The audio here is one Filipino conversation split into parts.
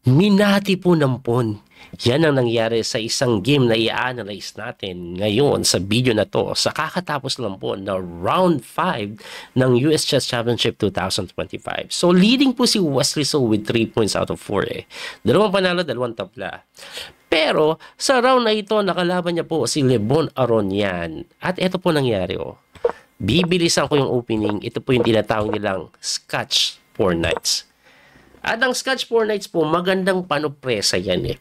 Minati po ng pawn. Yan ang nangyari sa isang game na i-analyze natin ngayon sa video na to sa kakatapos lang po na round 5 ng US Chess Championship 2025. So leading po si Wesley So with 3 points out of 4 eh. Dalawang panalo, dalawang tabla. Pero sa round na ito, nakalaban niya po si Lebon Aronian. At ito po nangyari oh. Bibilisan ko yung opening. Ito po yung tinatawag nilang Scotch 4 Knights. At ang Scotch 4 Knights po, magandang panopresa yan eh.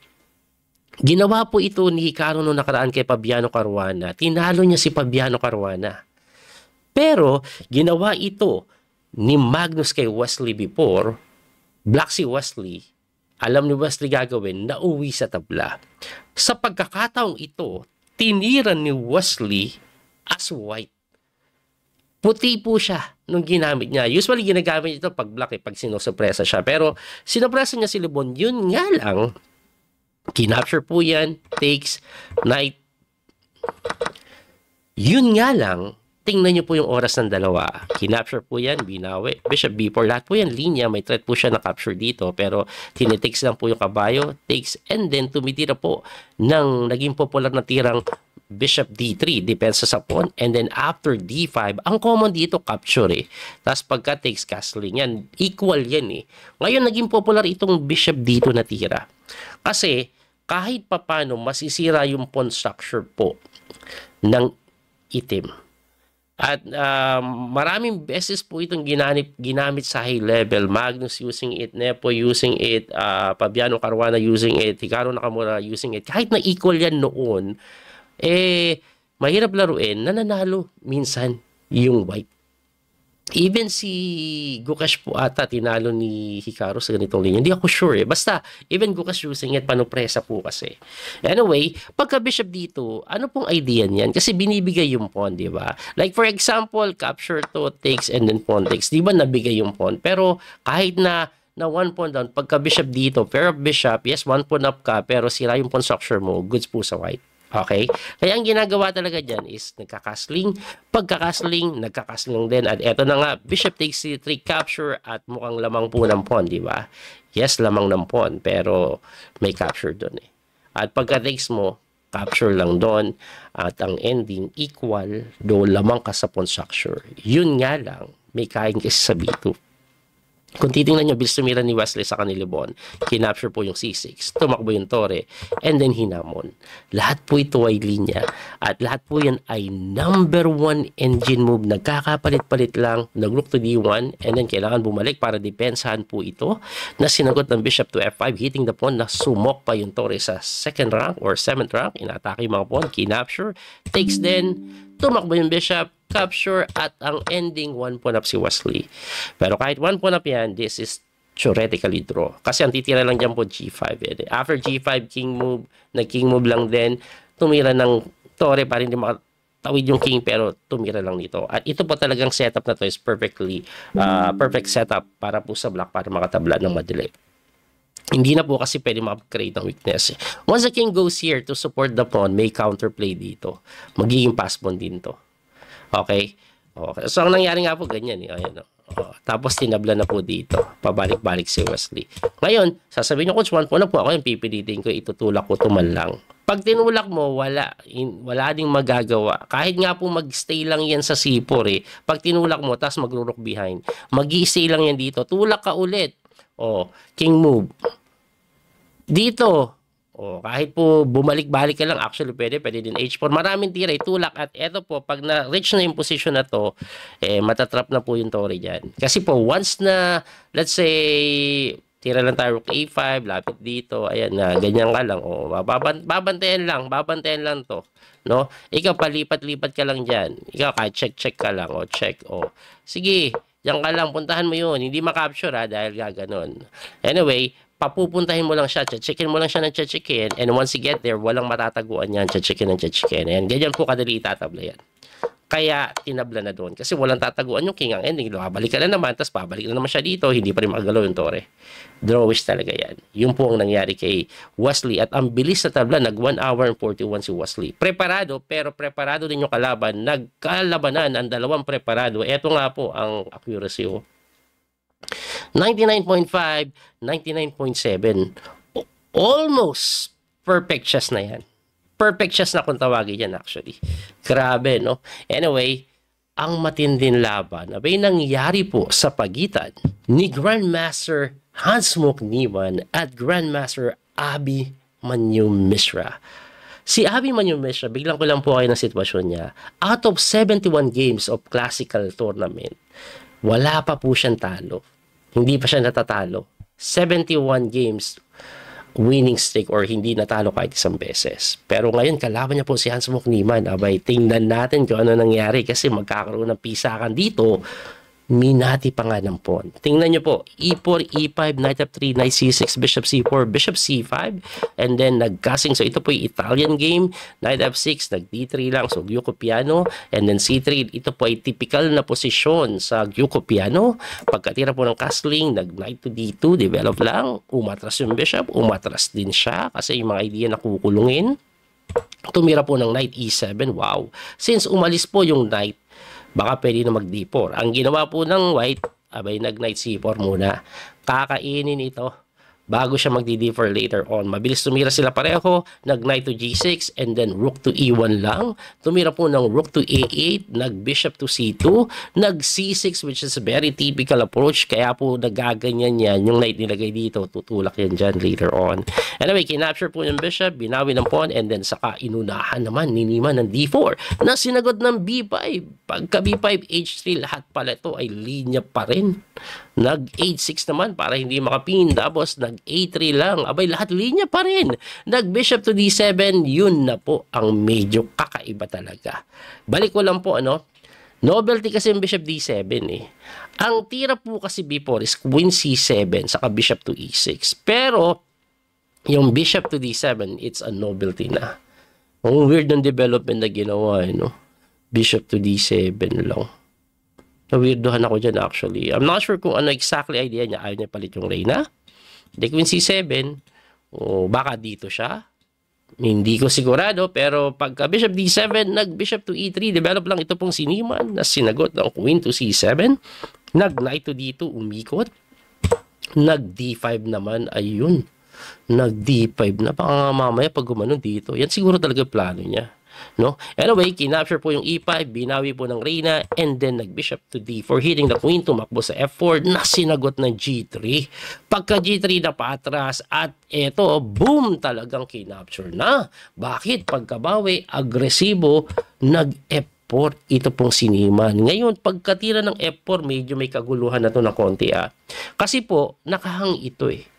Ginawa po ito ni Hikaru noong nakaraan kay Fabiano Caruana. Tinalo niya si Fabiano Caruana. Pero, ginawa ito ni Magnus kay Wesley before. Black si Wesley. Alam ni Wesley gagawin, nauwi sa tabla. Sa pagkakataong ito, tinira ni Wesley as white. Puti po siya nung ginamit niya. Usually, ginagamit ito pag black pag sinusupresa siya. Pero, sinupresa niya si Lebon. Yun nga lang, kinapture po yan, takes, knight. Yun nga lang, tingnan nyo po yung oras ng dalawa. Kinapture po yan, binawi. Bishop B4, lahat po yan, linya. May threat po siya na capture dito. Pero tinitakes lang po yung kabayo, takes, and then tumitira po ng naging popular na tirang Bishop D3, depensa sa pawn. And then after D5, ang common dito, capture eh. Tapos pagka takes, castling yan. Equal yan eh. Ngayon, naging popular itong Bishop D2 na tira. Kasi, kahit papano, masisira yung pawn structure po ng itim. At maraming beses po itong ginamit sa high level. Magnus using it, Nepo using it, Fabiano Caruana using it, Hikaru Nakamura using it. Kahit na equal yan noon, mahirap laruin, nananalo minsan yung white. Even si Gukash po ata tinalo ni Hikaru sa ganitong linya. Hindi ako sure eh. Basta, even Gukash using it, panopresa po kasi. Anyway, pagka bishop dito, ano pong idea niyan? Kasi binibigay yung pawn, di ba? Like for example, capture to, takes, and then pawn takes. Di ba nabigay yung pawn? Pero kahit na one pawn down, pagka bishop dito, pair of bishop, yes, one pawn up ka, pero sira yung pawn structure mo, goods po sa white. Okay? Kaya ang ginagawa talaga dyan is nagkakasling. Pagkakasling, nagkakasling din. At eto na nga, bishop takes c3 capture at mukhang lamang po ng pawn, di ba? Yes, lamang ng pawn, pero may capture doon eh. At pagka takes mo, capture lang doon. At ang ending, equal, do lamang ka sa pawn structure. Yun nga lang, may kain kasi sa B2. Kung titingnan nyo, bilis tumira ni Wesley sa kanilibon, kinapture po yung C6, tumakbo yung tore, and then hinamon. Lahat po ito ay linya. At lahat po yan ay number 1 engine move. Nagkakapalit-palit lang, nag-rook to D1, and then kailangan bumalik para depensahan po ito na sinagot ng bishop to F5, hitting the pawn na sumok pa yung tore sa 2nd rank or 7th rank. Inatake yung mga pawn, kinapture, takes din, tumakbo yung bishop, capture, at ang ending, 1 pawn up si Wesley. Pero kahit 1 pawn up yan, this is theoretically draw. Kasi ang titira lang dyan po G5. After G5, king move, nag-king move lang din, tumira ng tore para hindi makatawid yung king, pero tumira lang dito. At ito po talagang setup na to is perfectly, perfect setup para po sa black para makatabla ng madali. Hindi na po kasi pwede mag-create ng weakness. Once the king goes here to support the pawn, may counterplay dito. Magiging pass pawn din to. Okay? Okay. So, ang nangyari nga po, ganyan. Ayan, tapos, tinabla na po dito. Pabalik-balik si Wesley. Ngayon, sasabihin nyo, Coach, 1 po na po ako yung pipilitin ko, itutulak ko tuman lang. Pag tinulak mo, wala ding magagawa. Kahit nga po mag-stay lang yan sa C4 eh. Pag tinulak mo, tapos mag-rook behind, mag-i-stay lang yan dito. Tulak ka ulit. King move. Dito, kahit po bumalik-balik ka lang, actually pwede din H4. Maraming tira, itulak. At eto po, pag na-reach na yung position na to, matatrap na po yung tore dyan. Kasi po, once na, let's say, tira lang tayo rook A5, lapit dito, ayan na, ganyan ka lang. Babantayan lang to. No? Ikaw, palipat-lipat ka lang dyan. Ikaw, kahit check ka lang, check, sige, diyan ka lang, puntahan mo yun. Hindi makapture dahil gaganon. Anyway, papupuntahin mo lang siya, checkin mo lang siya ng checkin, and once you get there, walang matataguan yan, checkin. And ganyan po kadali itatabla yan. Kaya, tinabla na doon. Kasi walang tataguan yung king ang ending. Babalik ka na naman, tapos pabalik na naman siya dito, hindi pa rin makagalaw yung tore. Drawish talaga yan. Yun po ang nangyari kay Wesley. At ang bilis na tabla, nag 1 hour and 41 si Wesley. Preparado, pero preparado din yung kalaban. Nagkalabanan ang dalawang preparado. Ito nga po ang accuracy. 99.5, 99.7. Almost perfect chess na yan. Perfect chess na kung tawagin yan actually. Grabe, no? Anyway, ang matinding laban abay nangyari po sa pagitan ni Grandmaster Hansmok Niemann at Grandmaster Abhimanyu Mishra. Si Abhimanyu Mishra, biglang ko lang po kayo ng sitwasyon niya. Out of 71 games of classical tournament, wala pa po siyang talo. Hindi pa siya natatalo. 71 games winning streak or hindi natalo kahit isang beses. Pero ngayon, kalaban niya po si Hansmok Niemann. Abay, tingnan natin kung ano nangyari kasi magkakaroon ng pisakan dito. Minati pa nga ng pawn. Tingnan nyo po, E4, E5, Knight F3, Knight C6, Bishop C4, Bishop C5, and then nagkasing. So ito po yung Italian game, Knight F6, nag-D3 lang, so Gyuko piano, and then C3, ito po ay typical na posisyon sa Gyuko piano. Pagkatira po ng castling, nag-Knight to D2, develop lang, umatras yung Bishop, umatras din siya, kasi yung mga idea na kukulungin. Tumira po ng Knight E7, wow. Since umalis po yung Knight, baka pwede na mag-D4. Ang ginawa po ng white, abay nag-Knight C4 muna. Kakainin ito bago siya mag-D4 later on. Mabilis tumira sila pareho, nag-Knight to G6, and then Rook to E1 lang. Tumira po ng Rook to A8, nag-Bishop to C2, nag-C6, which is a very typical approach. Kaya po nagaganyan yan. Yung Knight nilagay dito, tutulak yan dyan later on. Anyway, kinapture po yung Bishop, binawi ng pawn, and then saka inunahan naman ni Niemann ng D4 na sinagot ng B5. Pagka B5, H3, lahat pala ito ay linya pa rin. Nag-H6 naman para hindi makapin. Tapos nag-A3 lang. Abay, lahat linya pa rin. Nag-Bishop to D7, yun na po ang medyo kakaiba talaga. Balik ko lang po, ano, novelty kasi yung Bishop D7 eh. Ang tira po kasi B4 is Queen C7 saka Bishop to E6. Pero, yung Bishop to D7, it's a novelty na. Ang weird ng development na ginawa, no? Bishop to D7 lang. Na-weirdohan ako dyan actually. I'm not sure kung ano exactly idea niya. Ayaw niya palit yung Reyna. The Queen C7, o baka dito siya. Hindi ko sigurado, pero pagka Bishop D7, nag-Bishop to E3, develop lang ito pong si Niemann na sinagot ng Queen to C7. Nag-Knight to D2, umikot. Nag-D5 naman, ayun. Nag-D5 na. Baka nga mamaya pag gumano dito. Yan siguro talaga plano niya. No? Anyway, kinapture po yung E5, binawi po ng Reyna, and then nag-Bishop to D4, hitting the Queen, tumakbo sa F4, na sinagot ng G3. Pagka G3 na patras, at eto, boom, talagang kinapture na. Bakit? Pagkabawi, agresibo, nag-F4, ito pong si Niemann. Ngayon, pagkatira ng F4, medyo may kaguluhan na to na konti. Kasi po, nakahang ito eh.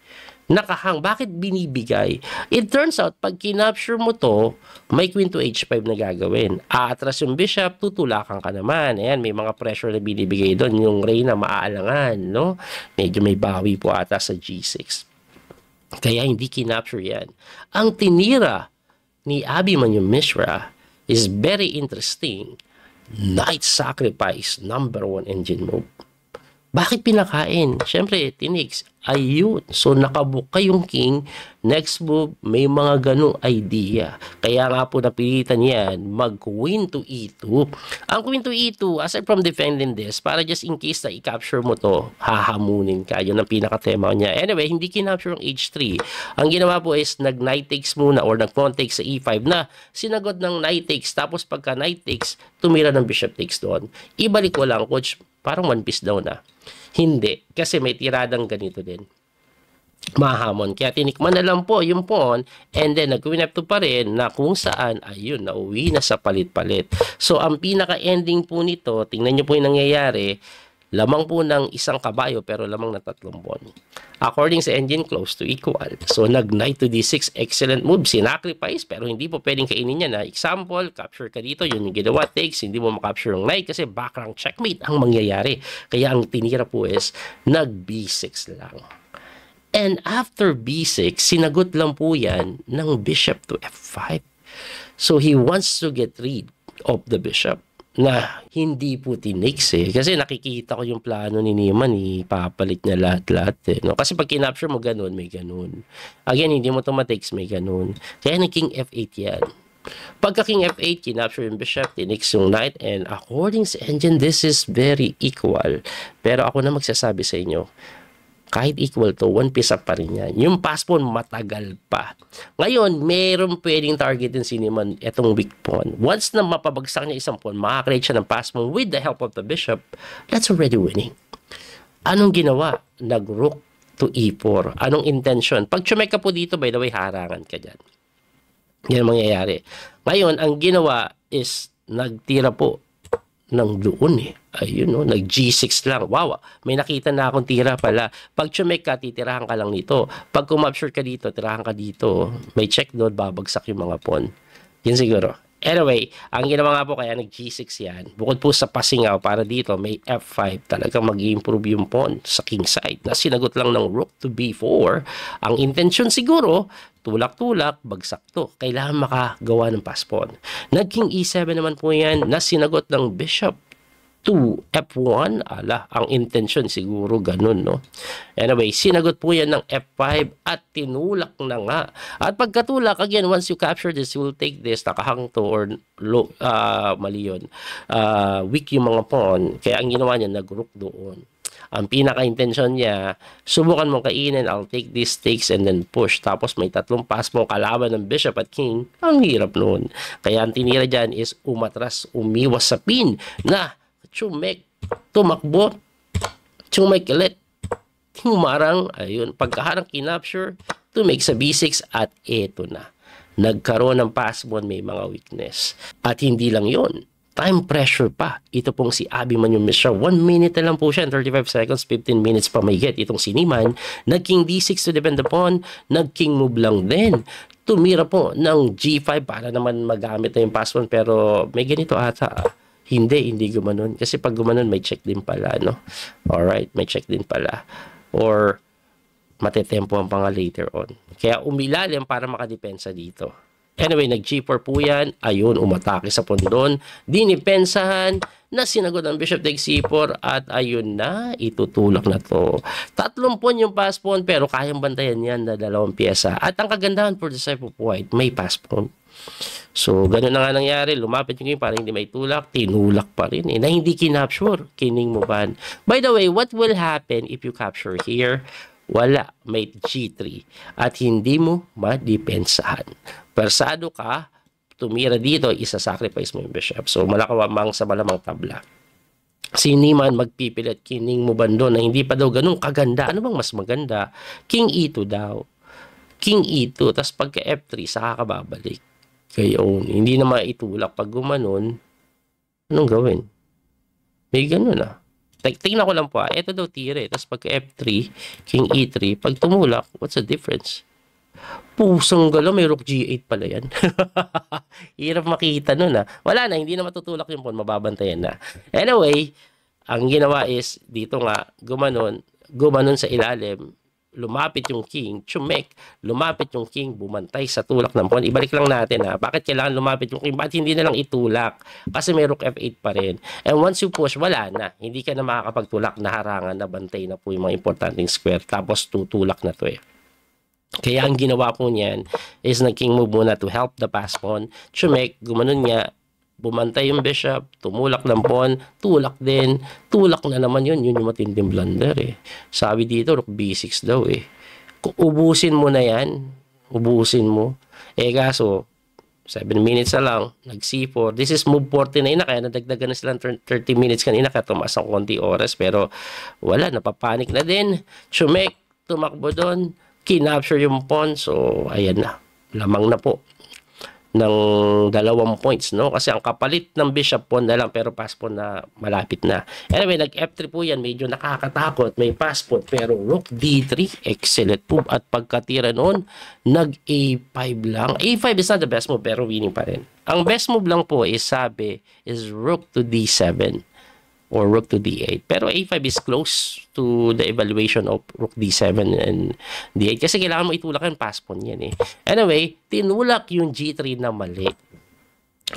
Nakahang. Bakit binibigay? It turns out, pag kinapture mo to, may Queen to H5 na gagawin. Aatras yung Bishop, tutulakan ka naman. Ayan, may mga pressure na binibigay doon. Yung Reyna maaalangan, no? Medyo may bawi po ata sa G6. Kaya hindi kinapture yan. Ang tinira ni Abhimanyu Mishra is very interesting. Knight sacrifice, number 1 engine move. Bakit pinakain? Siyempre, tiniks. Ayun. So, nakabuka yung king. Next move, may mga ganong idea. Kaya nga po napilitan yan, mag-Queen to E2. Ang Queen to E2, aside from defending this, para just in case na i-capture mo to, hahamunin ka. Yun ang pinaka-tema niya. Anyway, hindi kinapture yung H3. Ang ginawa po is, nag-knight takes muna or nag-pawn takes sa E5 na sinagot ng knight takes. Tapos pagka knight takes, tumira ng bishop takes doon. Ibalik ko lang, coach, parang one piece daw na. Hindi, kasi may tiradang ganito din. Mahamon. Kaya tinikman na lang po yung pawn, and then nag-Queen F2 pa rin na kung saan, ayun, nauwi na sa palit-palit. So, ang pinaka-ending po nito, tingnan nyo po yung nangyayari, lamang po ng isang kabayo pero lamang na 3 pawn. According sa engine, close to equal. So, nag-Knight to D6, excellent move, sinacrifice, pero hindi po pwedeng kainin niya na. Example, capture ka dito, yun yung ginawa, takes, hindi mo makapture yung knight kasi background checkmate ang mangyayari. Kaya ang tinira po is, nag-B6 lang. And after B6, sinagot lang po yan ng bishop to F5. So, he wants to get rid of the bishop na hindi po tinix eh. Kasi nakikita ko yung plano ni Niemann, ipapalit niya lahat-lahat eh. No? Kasi pag kinapture mo ganun, may ganun. Again, hindi mo automatikes, may ganun. Kaya nag-King F8 yan. Pagka King F8, kinapture yung bishop, tinix yung knight, and according sa engine, this is very equal. Pero ako na magsasabi sa inyo, kahit equal to, one piece up pa rin yan. Yung pass pawn, matagal pa. Ngayon, meron pwedeng targetin si Niemann itong weak pawn. Once na mapabagsak niya isang pawn, makakreate siya ng pass pawn with the help of the bishop, that's already winning. Anong ginawa? Nag-rook to e4. Anong intention? Pag chumek ka po dito, by the way, harangan ka dyan. Yan ang mangyayari. Ngayon, ang ginawa is nagtira po ng doon eh. Ayun, no? Nag G6 lang. Wow, may nakita na akong tira pala. Pag chumek ka, titirahan ka lang nito. Pag kumapsure ka dito, tirahan ka dito. May check doon, babagsak yung mga pawn. Yan siguro. Anyway, ang ginawa nga po kaya nag G6 yan. Bukod po sa pasingaw para dito, may F5. Talagang mag-improve yung pawn sa king side. Na sinagot lang ng rook to B4. Ang intention siguro, tulak-tulak, bagsak to. Kailangan makagawa ng pass pawn. Nag-king E7 naman po yan na sinagot ng bishop to F1. Ala, ang intention siguro ganun, no? Anyway, sinagot po yan ng F5 at tinulak na nga. At pagkatulak, again, once you capture this, you will take this, nakahang to or low, mali yun. Weak yung mga pawn. Kaya ang ginawa niya, nag-rook doon. Ang pinaka-intention niya, subukan mong kainin, I'll take these takes and then push. Tapos may tatlong pass mo kalaban ng bishop at king. Ang hirap noon. Kaya ang tinira dyan is umatras, umiwas sa pin na chumek, tumakbo, chumek ulit, humarang, ayun, pagkaharang kinapture, tumek sa B6 at eto na. Nagkaroon ng pass pawn, may mga weakness. At hindi lang yon, time pressure pa. Ito pong si Abby man yung Mishra. 1 minute na lang po siya, 35 seconds, 15 minutes pa may get. Itong si Niemann, nag-king D6 to defend the pawn, nag-king move lang din. Tumira po ng G5 para naman magamit na yung pass pawn, pero may ganito ata. Hindi gumanon. Kasi pag gumanon, may check din pala, no? Alright, may check din pala. Or, matetempohan pa nga later on. Kaya umilalim para makadepensa dito. Anyway, nag-G4 po yan. Ayun, umatake sa pondon. Dinipensahan na sinagot ng bishop takes C4 at ayun na, itutulak na to. 3 pawn yung pass pawn pero kayang bantayan yan na 2 pyesa. At ang kagandahan for the side of white, may pass pawn. So, ganun na nga nangyari. Lumapit yung king para hindi may tulak. Tinulak pa rin eh. Na hindi kinapture. Kining mo ban. By the way, what will happen if you capture here? Wala. May G3. At hindi mo madepensahan. Persado ka, tumira dito, isa-sacrifice mo yung bishop. So, malakawamang sa malamang tabla. Si Niemann magpipilit kining mo bando na hindi pa daw ganun kaganda. Ano bang mas maganda? King E2 daw. King E2. Tapos pagka F3, saka ka babalik. Ngayon, hindi na maitulak. Pag gumanon, anong gawin? May ganun ah. Tingnan ko lang po ah. Ito daw tire. Tapos pagka F3, King E3, pag tumulak, what's the difference? Pusang gala, may rook G8 pala yan. Hirap makita nun ah. Wala na, hindi na matutulak yung pawn, mababantayan na. Anyway, ang ginawa is, dito nga, gumanon sa ilalim, lumapit yung king, chumek, lumapit yung king, bumantay sa tulak ng pawn. Ibalik lang natin ha, bakit kailangan lumapit yung king? Bakit hindi na lang itulak? Kasi may rook F8 pa rin. And once you push, wala na. Hindi ka na makakapagtulak, naharangan, nabantay na po yung mga importanteng square. Tapos tutulak na to eh. Kaya ang ginawa po niyan is nag-king move muna to help the pass pawn. Chumek, gumanon niya, bumantay yung bishop, tumulak ng pawn, tulak din, tulak na naman yun yung matinding blunder eh. Sabi dito, rook B6 daw eh. Kung ubusin mo na yan, ubusin mo. Eh kaso, 7 minutes na lang, nag-C4. This is move 49 na, kaya nadagdagan na silang 30 minutes kanina, kaya tumaas ang konti oras, pero wala, napapanik na din. Chumek, tumakbo doon, kinapture yung pawn, so ayan na, lamang na po ng 2 points, no? Kasi ang kapalit ng bishop pawn na lang, pero pass pawn na malapit na. Anyway, nag-F3 po yan, medyo nakakatakot, may pass pawn, pero rook D3, excellent move. At pagkatira noon, nag-A5 lang. A5 is not the best move, pero winning pa rin. Ang best move lang po is, sabi, is rook to D7 or rook to D8. Pero A5 is close to the evaluation of rook D7 and D8. Kasi kailangan mo itulak yung pass pawn yan eh. Anyway, tinulak yung G3 na mali.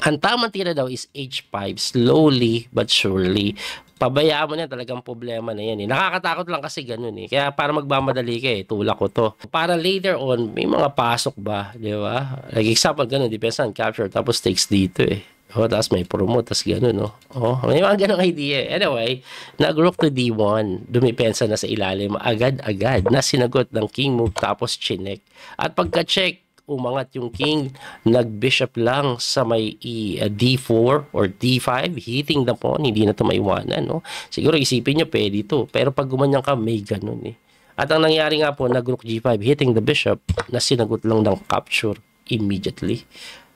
Ang tamang tira daw is H5, slowly but surely. Pabayaan mo na, talagang problema na yan eh. Nakakatakot lang kasi ganun eh. Kaya para magmamadali ka eh, tulak ko to. Para later on, may mga pasok ba, di ba? Like example, ganun, depends on capture, tapos takes dito eh. Oh, tapos may promote, tapos gano'n, no? Oh, may mga ganong idea. Anyway, nag-rook to D1. Dumipensa na sa ilalim. Agad-agad na sinagot ng king move, tapos chinek. At pagka-check, umangat yung king, nag-bishop lang sa may D4 or D5, hitting the pawn, hindi na ito maiwanan, no? Siguro isipin nyo, pwede ito. Pero pag gumanyan ka, may ganun, eh. At ang nangyari nga po, nag-rook G5, hitting the bishop, na sinagot lang ng capture immediately.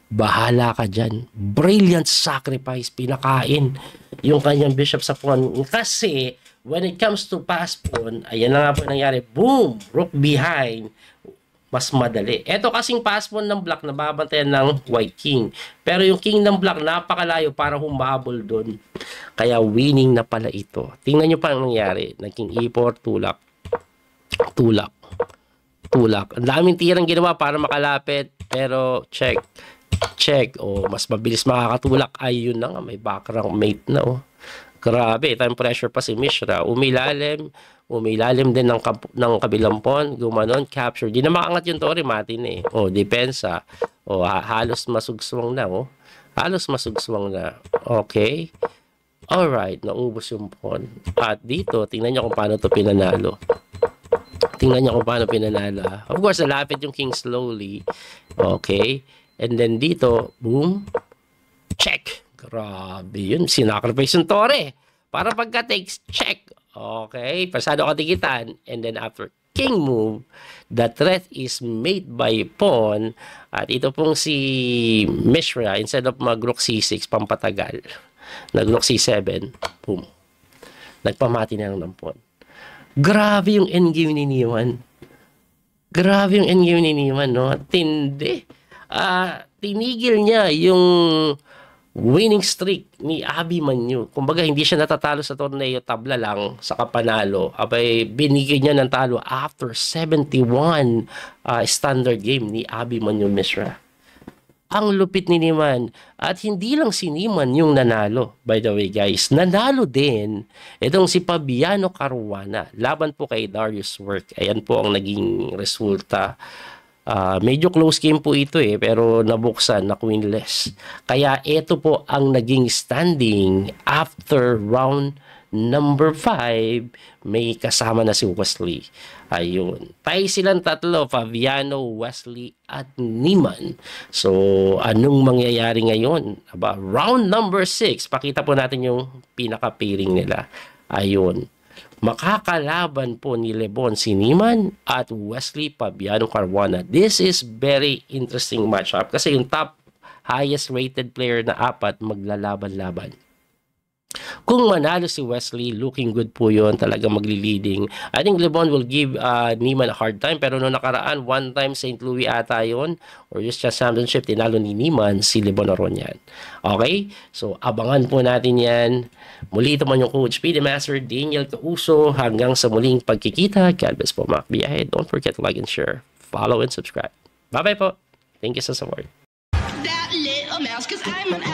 Bahala ka dyan. Brilliant sacrifice. Pinakain yung kanyang bishop sa pawn. Kasi, when it comes to pass pawn, ayan na nga po nangyari. Boom! Rook behind. Mas madali. Ito kasing pass pawn ng black, nababantayan ng white king. Pero yung king ng black, napakalayo para humabol doon. Kaya winning na pala ito. Tingnan nyo pa ang nangyari. Naging E4, tulak. Tulak. Tulak. Ang daming tirang ginawa para makalapit. Pero, check. Check. O, mas mabilis makakatulak. Ayun na nga, may background mate na, oh. Grabe, time pressure pa si Mishra. Umilalim din ng kabilang pawn. Gumanon, capture. Di na makangat yung Tori, mati na, eh. O, depensa. O, halos masugswang na, oh. Halos masugswang na. Okay. Alright, naubos yung pawn. At dito, tingnan nyo kung paano to pinanalo. Tingnan nyo kung paano pinanalo. Of course, nalapit yung king slowly. Okay. And then dito, boom, check. Grabe yun. Sinacrifice yung Tore. Para pagka-takes, check. Okay. Pasado katikitan. And then after king move, the threat is made by pawn. At ito pong si Mishra, instead of mag-rook C6, pampatagal. Nag-rook C7. Boom. Nagpamati na lang ng pawn. Grabe yung endgame ni Niman. Grabe yung endgame ni Niman, no? Tindi. Tinigil niya yung winning streak ni Abimanyu. Kumbaga, hindi siya natatalo sa torneo, tabla lang sa kapanalo. Abay, binigyan niya ng talo after 71 standard game ni Abimanyu Mishra. Ang lupit ni Niman. At hindi lang si Niman yung nanalo. By the way, guys, nanalo din itong si Fabiano Caruana. Laban po kay Darius Work. Ayan po ang naging resulta. Medyo close game po ito, eh, pero nabuksan na winless. Kaya ito po ang naging standing after round number 5. May kasama na si Wesley. Ayun. Tayo silang tatlo, Fabiano, Wesley, at Niman. So, anong mangyayari ngayon? Aba, round number 6. Pakita po natin yung pinaka-pairing nila. Ayun. Makakalaban po ni Lebon si Niman at Wesley Fabiano Caruana. This is very interesting matchup kasi yung top highest rated player na 4 maglalaban-laban. Kung manalo si Wesley, looking good po yun. Talaga magli-leading. I think Lebon will give Niman a hard time. Pero noong nakaraan, one time St. Louis ata yun, or just championship, tinalo ni Niman si Lebon Aronyan. Okay? So, abangan po natin yan. Muli ito man yung Coach P, The Master, Daniel Causo. Hanggang sa muling pagkikita. God bless po, mga kabiyahe. Don't forget to like and share. Follow and subscribe. Bye-bye po. Thank you sa support. That little mouse, 'cause I'm an